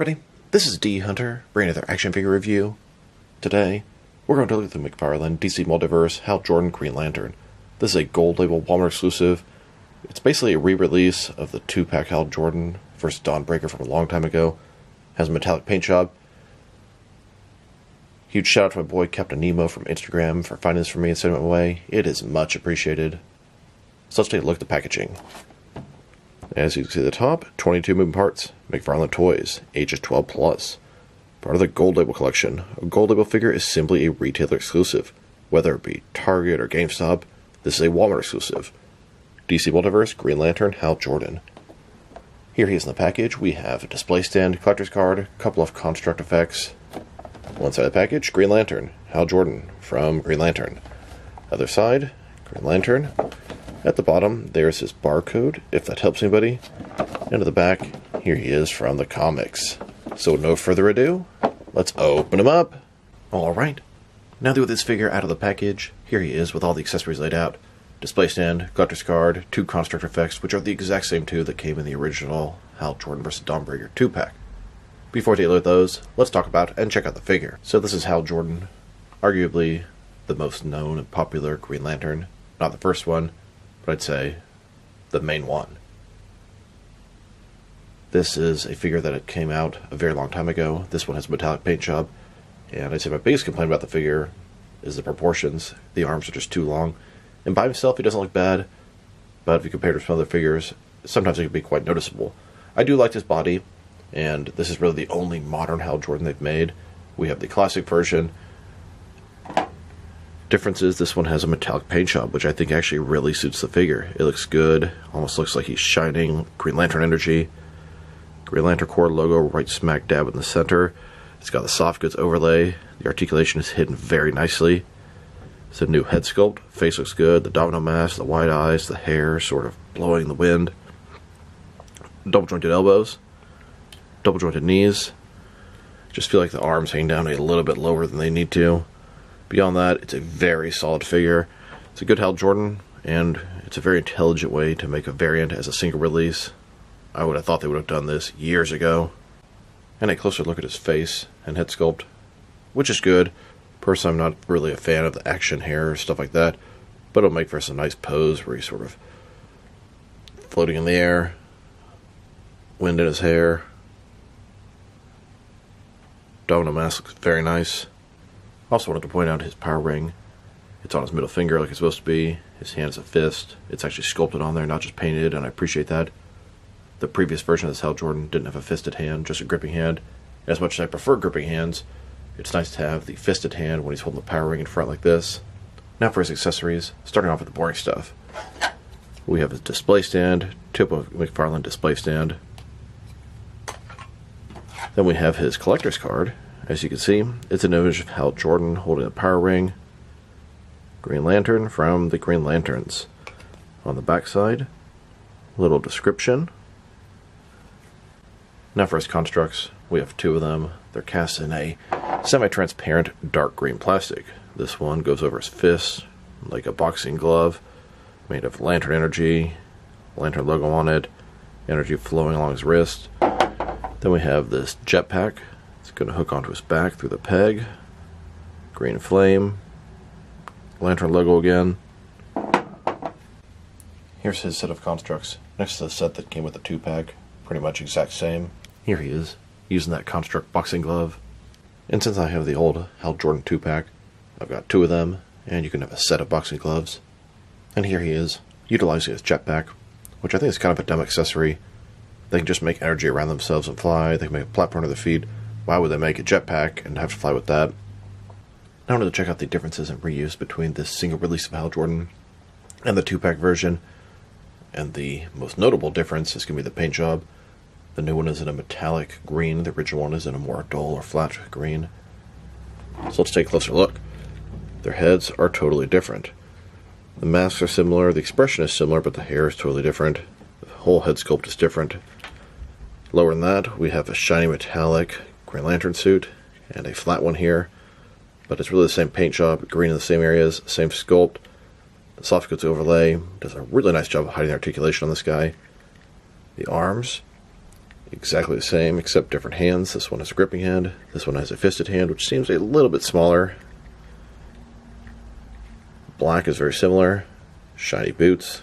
everybody, this is D Hunter, bringing another action figure review. Today, we're going to look at the McFarlane DC Multiverse Hal Jordan Green Lantern. This is a gold label Walmart exclusive. It's basically a re-release of the 2-pack Hal Jordan vs. Dawnbreaker from a long time ago. Has a metallic paint job. Huge shout out to my boy Captain Nemo from Instagram for finding this for me and sending it my way. It is much appreciated. So let's take a look at the packaging. As you can see at the top, 22 moving parts, McFarlane Toys, ages 12 plus. Part of the Gold Label collection. A Gold Label figure is simply a retailer exclusive. Whether it be Target or GameStop, this is a Walmart exclusive. DC Multiverse Green Lantern Hal Jordan. Here he is in the package. We have a display stand, collector's card, a couple of construct effects. One side of the package, Green Lantern Hal Jordan from Green Lantern. Other side, Green Lantern. At the bottom, there's his barcode, if that helps anybody. And at the back, here he is from the comics. So no further ado, let's open him up. Alright, now that with this figure out of the package, here he is with all the accessories laid out. Display stand, collector's card, 2 construct effects, which are the exact same 2 that came in the original Hal Jordan vs. Dawnbreaker 2-pack. Before we take a look at those, let's talk about and check out the figure. So this is Hal Jordan, arguably the most known and popular Green Lantern. Not the first one, but I'd say the main one. This is a figure that it came out a very long time ago. This one has a metallic paint job, and I'd say my biggest complaint about the figure is the proportions. The arms are just too long, and by himself he doesn't look bad, but if you compare it to some other figures, sometimes it can be quite noticeable. I do like this body, and this is really the only modern Hal Jordan they've made. We have the classic version. Difference is this one has a metallic paint job, which I think actually really suits the figure. It looks good, almost looks like he's shining. Green Lantern energy. Green Lantern Corps logo right smack dab in the center. It's got the soft goods overlay. The articulation is hidden very nicely. It's a new head sculpt. Face looks good. The domino mask, the wide eyes, the hair sort of blowing in the wind. Double jointed elbows. Double jointed knees. Just feel like the arms hang down a little bit lower than they need to. Beyond that, it's a very solid figure. It's a good Hal Jordan, and it's a very intelligent way to make a variant as a single release. I would have thought they would have done this years ago. And a closer look at his face and head sculpt, which is good. Personally, I'm not really a fan of the action hair or stuff like that, but it'll make for some nice pose where he's sort of floating in the air, wind in his hair. Domino mask looks very nice. Also wanted to point out his power ring. It's on his middle finger like it's supposed to be. His hand is a fist. It's actually sculpted on there, not just painted, and I appreciate that. The previous version of this Hal Jordan didn't have a fisted hand, just a gripping hand. As much as I prefer gripping hands, it's nice to have the fisted hand when he's holding the power ring in front like this. Now for his accessories, starting off with the boring stuff. We have a display stand, typical McFarlane display stand. Then we have his collector's card. As you can see, it's an image of Hal Jordan holding a power ring. Green Lantern from the Green Lanterns. On the back side, little description. Now for his constructs, we have 2 of them. They're cast in a semi-transparent dark green plastic. This one goes over his fist like a boxing glove, made of lantern energy, lantern logo on it, energy flowing along his wrist. Then we have this jetpack. It's going to hook onto his back through the peg. Green flame. Lantern logo again. Here's his set of constructs next to the set that came with the 2-pack. Pretty much exact same. Here he is, using that construct boxing glove. And since I have the old Hal Jordan 2-pack, I've got 2 of them, and you can have a set of boxing gloves. And here he is, utilizing his jetpack, which I think is kind of a dumb accessory. They can just make energy around themselves and fly. They can make a platform to their feet. Why would they make a jetpack and have to fly with that? Now I wanted to check out the differences in reuse between this single release of Hal Jordan and the 2-pack version. And the most notable difference is going to be the paint job. The new one is in a metallic green. The original one is in a more dull or flat green. So let's take a closer look. Their heads are totally different. The masks are similar. The expression is similar, but the hair is totally different. The whole head sculpt is different. Lower than that, we have a shiny metallic Green Lantern suit, and a flat one here, but it's really the same paint job, green in the same areas, same sculpt. The soft goods overlay does a really nice job of hiding the articulation on this guy. The arms exactly the same except different hands. This one has a gripping hand, this one has a fisted hand, which seems a little bit smaller. Black is very similar. Shiny boots.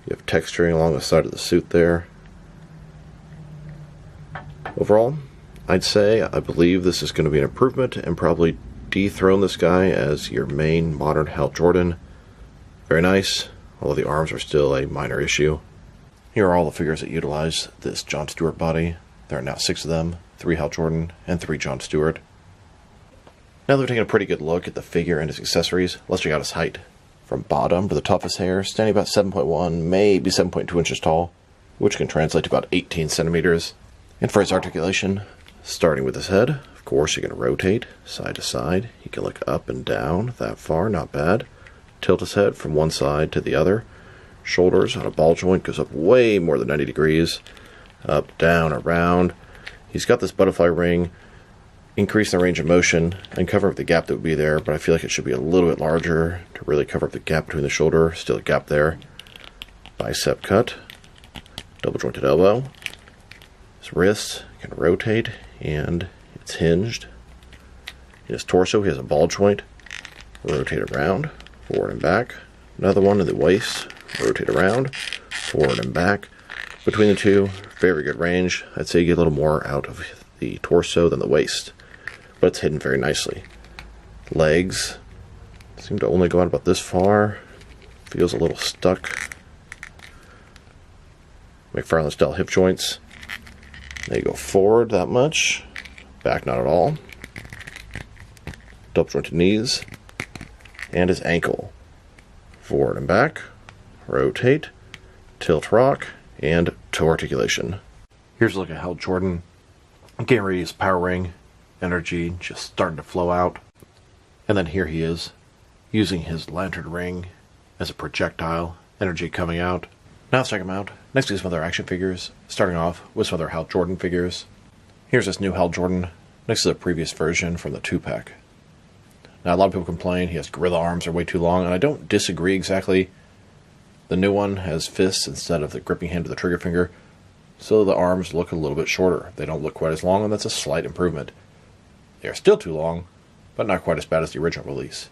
You have texturing along the side of the suit there. Overall, I'd say I believe this is going to be an improvement and probably dethrone this guy as your main modern Hal Jordan. Very nice, although the arms are still a minor issue. Here are all the figures that utilize this Jon Stewart body. There are now 6 of them, 3 Hal Jordan and 3 Jon Stewart. Now that we're taking a pretty good look at the figure and his accessories, let's check out his height. From bottom to the top of his hair, standing about 7.1, maybe 7.2 inches tall, which can translate to about 18 centimeters. And for his articulation, starting with his head, of course you can rotate side to side. You can look up and down that far, not bad. Tilt his head from one side to the other. Shoulders on a ball joint goes up way more than 90 degrees. Up, down, around. He's got this butterfly ring. Increase the range of motion and cover up the gap that would be there, but I feel like it should be a little bit larger to really cover up the gap between the shoulder. Still a gap there. Bicep cut. Double jointed elbow. His wrist can rotate and it's hinged. In his torso he has a ball joint. Rotate around, forward and back. Another one in the waist. Rotate around, forward and back. Between the two, very good range. I'd say you get a little more out of the torso than the waist, but it's hidden very nicely. Legs seem to only go out about this far. Feels a little stuck. McFarlane style hip joints. They go forward that much, back not at all. Double jointed knees, and his ankle. Forward and back, rotate, tilt rock, and toe articulation. Here's a look at Hal Jordan. Getting ready to use power ring, energy just starting to flow out. And then here he is, using his lantern ring as a projectile, energy coming out. Now let's check him out. Next to some other action figures, starting off with some other Hal Jordan figures. Here's this new Hal Jordan, next to the previous version from the 2-pack. Now a lot of people complain he has gorilla arms are way too long, and I don't disagree exactly. The new one has fists instead of the gripping hand to the trigger finger, so the arms look a little bit shorter. They don't look quite as long, and that's a slight improvement. They are still too long, but not quite as bad as the original release.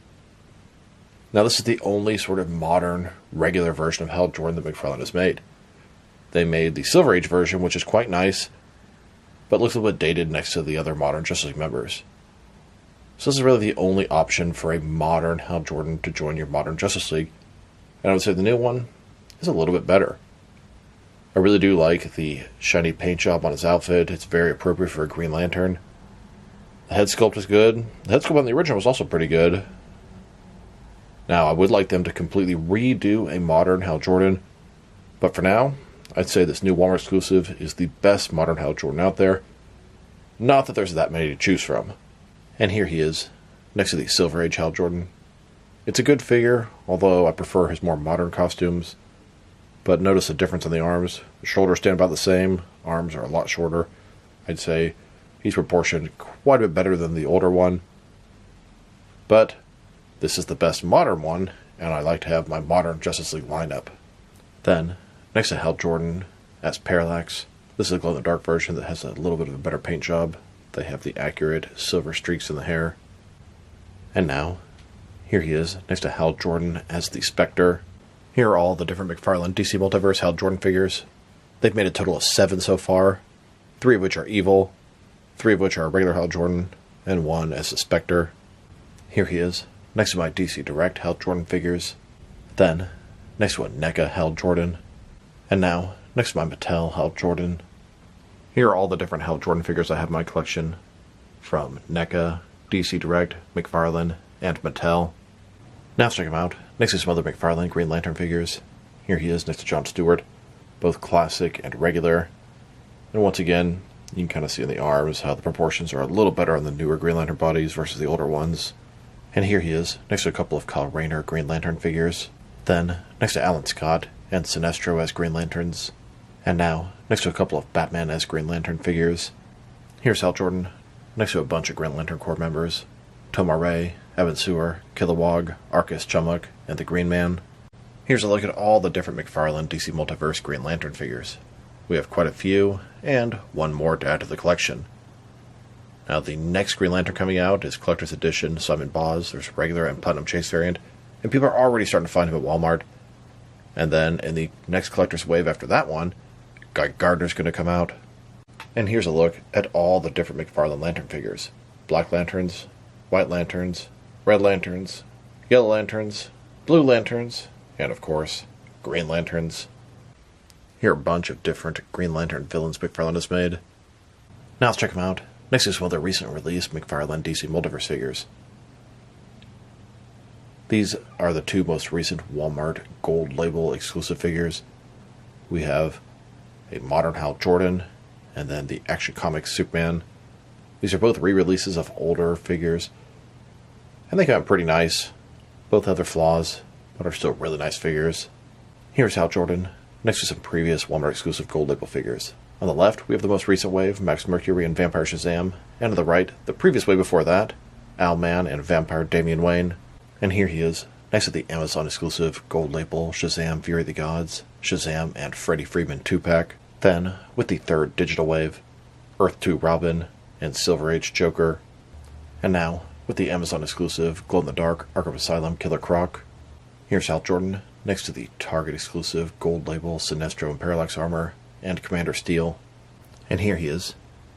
Now this is the only sort of modern, regular version of Hal Jordan that McFarlane has made. They made the Silver Age version, which is quite nice, but looks a little bit dated next to the other modern Justice League members. So this is really the only option for a modern Hal Jordan to join your modern Justice League, and I would say the new one is a little bit better. I really do like the shiny paint job on his outfit. It's very appropriate for a Green Lantern. The head sculpt is good. The head sculpt on the original was also pretty good. Now, I would like them to completely redo a modern Hal Jordan, but for now, I'd say this new Walmart exclusive is the best modern Hal Jordan out there. Not that there's that many to choose from. And here he is, next to the Silver Age Hal Jordan. It's a good figure, although I prefer his more modern costumes. But notice the difference on the arms. The shoulders stand about the same, arms are a lot shorter. I'd say he's proportioned quite a bit better than the older one. But this is the best modern one, and I like to have my modern Justice League lineup. Then, next to Hal Jordan as Parallax, this is a glow-in-the-dark version that has a little bit of a better paint job. They have the accurate silver streaks in the hair. And now, here he is, next to Hal Jordan as the Spectre. Here are all the different McFarlane DC Multiverse Hal Jordan figures. They've made a total of 7 so far, 3 of which are evil, 3 of which are regular Hal Jordan, and 1 as the Spectre. Here he is, next to my DC Direct Hal Jordan figures. Then, next to a NECA Hal Jordan. And now, next to my Mattel Hal Jordan. Here are all the different Hal Jordan figures I have in my collection, from NECA, DC Direct, McFarlane, and Mattel. Now let's check him out. Next to some other McFarlane Green Lantern figures. Here he is next to Jon Stewart, both classic and regular. And once again, you can kind of see in the arms how the proportions are a little better on the newer Green Lantern bodies versus the older ones. And here he is, next to a couple of Kyle Rayner Green Lantern figures. Then, next to Alan Scott and Sinestro as Green Lanterns. And now, next to a couple of Batman as Green Lantern figures. Here's Hal Jordan, next to a bunch of Green Lantern Corps members. Tomar-Re, Evan Sewer, Kilowog, Arcus Chumuk, and the Green Man. Here's a look at all the different McFarlane DC Multiverse Green Lantern figures. We have quite a few, and one more to add to the collection. Now, the next Green Lantern coming out is Collector's Edition Simon Baz. There's regular and Platinum Chase variant, and people are already starting to find him at Walmart. And then in the next Collector's Wave after that one, Guy Gardner's going to come out. And here's a look at all the different McFarlane Lantern figures. Black Lanterns, White Lanterns, Red Lanterns, Yellow Lanterns, Blue Lanterns, and of course, Green Lanterns. Here are a bunch of different Green Lantern villains McFarlane has made. Now let's check them out. Next is one of the recent released McFarlane DC Multiverse figures. These are the two most recent Walmart Gold Label exclusive figures. We have a modern Hal Jordan, and then the Action Comics Superman. These are both re-releases of older figures, and they come out pretty nice. Both have their flaws, but are still really nice figures. Here's Hal Jordan, next to some previous Walmart exclusive Gold Label figures. On the left, we have the most recent wave, Max Mercury and Vampire Shazam, and on the right, the previous wave before that, Owlman and Vampire Damian Wayne. And here he is, next to the Amazon exclusive Gold Label Shazam Fury of the Gods, Shazam and Freddie Freeman 2-pack. Then, with the third digital wave, Earth 2 Robin and Silver Age Joker. And now, with the Amazon exclusive Glow in the Dark Arkham Asylum Killer Croc. Here's Hal Jordan, next to the Target exclusive Gold Label Sinestro and Parallax Armor and Commander Steel. And here he is,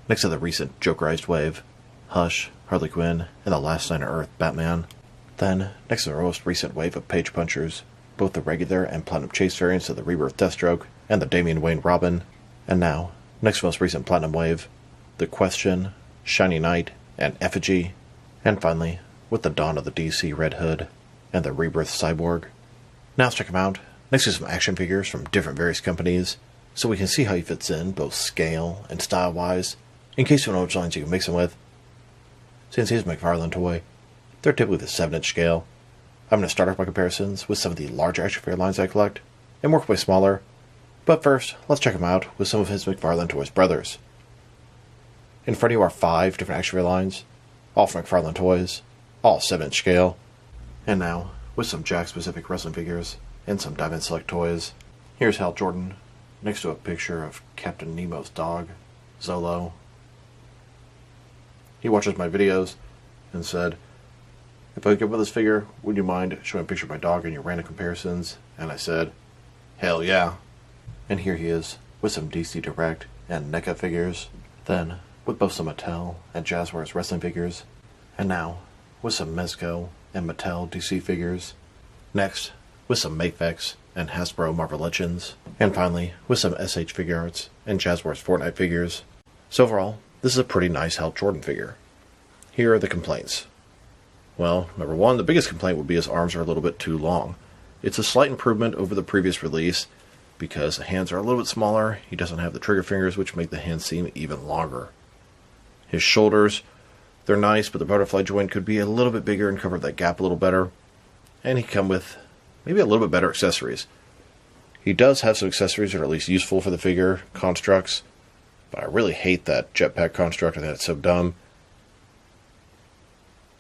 next to the recent Jokerized wave, Hush, Harley Quinn, and the Last Night on Earth Batman. Then, next to the most recent wave of Page Punchers, both the regular and Platinum Chase variants of the Rebirth Deathstroke and the Damian Wayne Robin. And now, next to the most recent Platinum wave, The Question, Shiny Knight, and Effigy. And finally, with the dawn of the DC Red Hood and the Rebirth Cyborg. Now let's check him out, next to some action figures from different various companies, so we can see how he fits in, both scale and style-wise, in case you know which lines you can mix him with. Since he's a McFarlane toy, they're typically the 7-inch scale. I'm going to start off my comparisons with some of the larger action figure lines I collect, and work my smaller. But first, let's check him out with some of his McFarlane Toys brothers. In front of you are 5 different action figure lines, all from McFarlane Toys, all 7-inch scale. And now, with some Jack-specific wrestling figures, and some Diamond Select toys, here's Hal Jordan, next to a picture of Captain Nemo's dog, Zolo. He watches my videos, and said, "If I get with this figure, would you mind showing a picture of my dog in your random comparisons?" And I said, "Hell yeah." And here he is, with some DC Direct and NECA figures, then with both some Mattel and Jazzwares wrestling figures, and now with some Mezco and Mattel DC figures, next with some Mafex and Hasbro Marvel Legends, and finally with some SH Figuarts and Jazzwares Fortnite figures. So overall, this is a pretty nice Hal Jordan figure. Here are the complaints. Well, number one, the biggest complaint would be his arms are a little bit too long. It's a slight improvement over the previous release, because the hands are a little bit smaller, he doesn't have the trigger fingers, which make the hands seem even longer. His shoulders, they're nice, but the butterfly joint could be a little bit bigger and cover that gap a little better. And he come with maybe a little bit better accessories. He does have some accessories that are at least useful for the figure, constructs, but I really hate that jetpack construct. I think it's so dumb.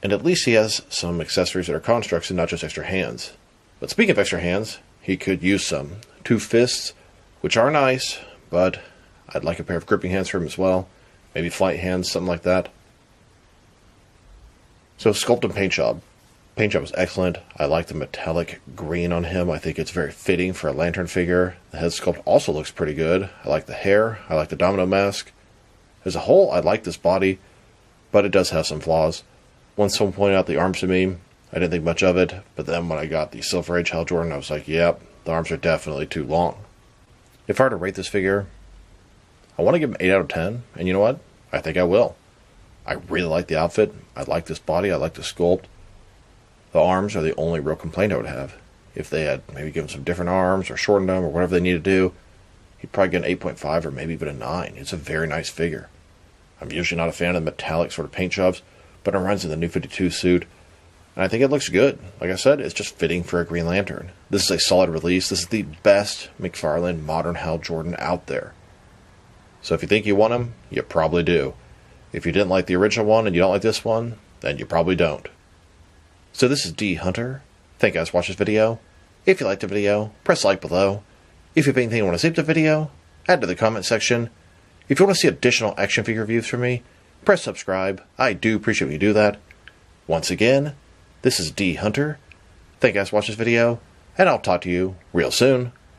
And at least he has some accessories that are constructs and not just extra hands. But speaking of extra hands, he could use some. 2 fists, which are nice, but I'd like a pair of gripping hands for him as well. Maybe flight hands, something like that. So sculpt and paint job. Paint job is excellent. I like the metallic green on him. I think it's very fitting for a lantern figure. The head sculpt also looks pretty good. I like the hair. I like the domino mask. As a whole, I like this body, but it does have some flaws. Once someone pointed out the arms to me, I didn't think much of it, but then when I got the Silver Age Hal Jordan, I was like, yep, the arms are definitely too long. If I were to rate this figure, I want to give him 8 out of 10, and you know what? I think I will. I really like the outfit. I like this body. I like the sculpt. The arms are the only real complaint I would have. If they had maybe given some different arms or shortened them or whatever they need to do, he'd probably get an 8.5 or maybe even a 9. It's a very nice figure. I'm usually not a fan of the metallic sort of paint jobs, but it runs in the New 52 suit, and I think it looks good. Like I said, it's just fitting for a Green Lantern. This is a solid release. This is the best McFarlane modern Hal Jordan out there. So if you think you want him, you probably do. If you didn't like the original one and you don't like this one, then you probably don't. So this is D Hunter. Thank you guys for watching this video. If you liked the video, press like below. If you have anything you want to say to the video, add to the comment section. If you want to see additional action figure reviews from me, press subscribe. I do appreciate when you do that. Once again, this is D Hunter. Thank you guys for watching this video, and I'll talk to you real soon.